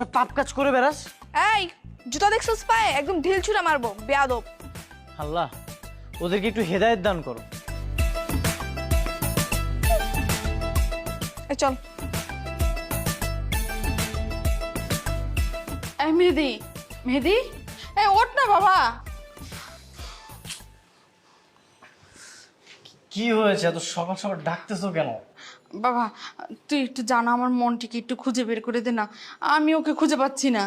পাপ কাজ করে বেড়াস। এই জুতা দেখছিস পায়ে একদম ঢিল ছুঁড়ে মারবো বেয়াদব। আল্লাহ ওদেরকে একটু হেদায়েত দান করো। চল এই মেহেদি, মেহেদি, এই ওঠ না বাবা। কি হয়েছে, এত সকাল সকাল ডাকতেছো কেন? বাবা তুই একটু জানা, আমার মনটিকে একটু খুঁজে বের করে দে না, আমি ওকে খুঁজে পাচ্ছি না।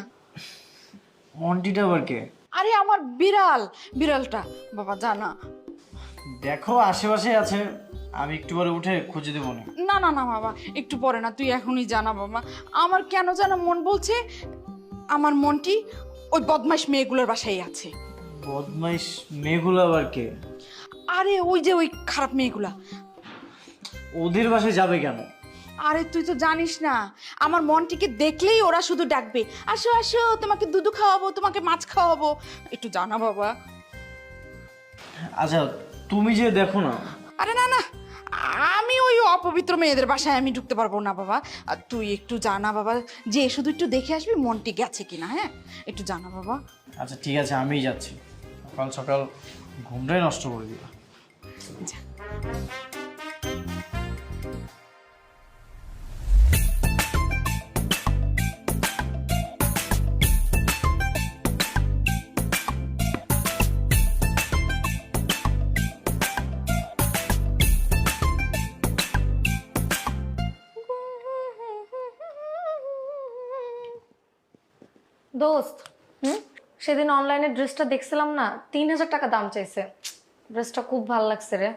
মন্টিটা আবার কে? আরে আমার বিড়াল, বিড়ালটা বাবা জানা। দেখো আশেপাশে আছে, আমি একটু পরে উঠে খুঁজে দেবো না। না না না বাবা, একটু পরে না, তুই এখনই জানা বাবা। আমার কেন যেন মন বলছে আমার মনটি ওই বদমাইশ মেয়েগুলোর বাসায় আছে। বদমাইশ মেয়েগুলো আবার কে? আরে ওই যে ওই খারাপ মেয়েগুলা। ওদের বাসায় যাবে কেন? আরে তুই তো জানিস না, আমার মনটিকে দেখলেই ওরা শুধু ডাকবে, আসো আসো তোমাকে দুধু খাওয়াবো, তোমাকে মাছ খাওয়াবো, একটু জানা বাবা। আচ্ছা তুমি যে দেখো না। আরে না না, আমি ওই অপবিত্র মেয়েদের বাসায় আমি ঢুকতে পারবো না বাবা। আর তুই একটু জানা বাবা, যে শুধু একটু দেখে আসবি মনটি গেছে কিনা। হ্যাঁ একটু জানা বাবা। আচ্ছা ঠিক আছে, আমিই যাচ্ছি। সকাল সকাল ঘুমটাই নষ্ট করে দিবা। যা। দোস্ত, সেদিন অনলাইনে ড্রেসটা দেখছিলাম না, 3000 টাকা দাম চাইছে। ড্রেসটা খুব ভালো লাগছে রে।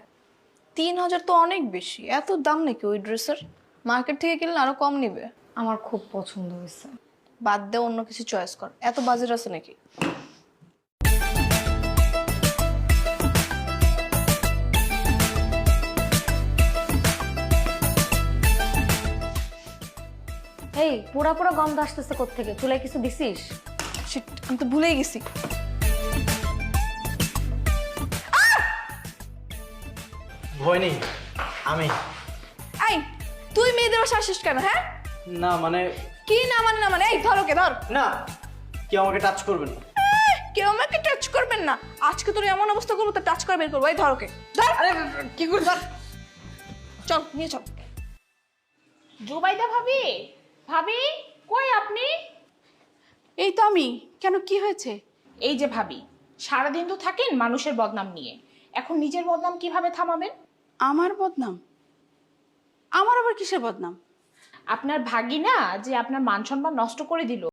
3000 তো অনেক বেশি, এত দাম নাকি ওই ড্রেসের? মার্কেট থেকে কিনলে আরো কম নিবে। আমার খুব পছন্দ হয়েছে। বাদ দে, অন্য কিছু চয়েস কর, এত বাজেট আছে নাকি? এই পুরা পুরা গন্ধ আসতেছে কোত্থেকে? চুলায় কিছু দিছিস? Shit, আমি তো ভুলেই গেছি। ভয় নেই, আমি। এই তুই মেয়েদের বাসা আসিস কেন? হ্যাঁ না মানে। কি না মানে? না মানে এই ধর ওকে, ধর। না, কেউ আমাকে টাচ করবে না। কেউ আমাকে টাচ করবেন না। আজকে তোর এমন অবস্থা করবো তো টাচ করে বের করবো। এই ধর ওকে, ধর। আরে কি করে? ধর, চল নিয়ে চল। জুবাইদা ভাবি, ভাবি কই আপনি? এই তো আমি। কেন, কি হয়েছে? এই যে ভাবি, সারাদিন তো থাকেন মানুষের বদনাম নিয়ে, এখন নিজের বদনাম কিভাবে থামাবেন? আমার বদনাম? আমার আবার কিসের বদনাম? আপনার ভাগিনা যে আপনার মান সম্মান নষ্ট করে দিল,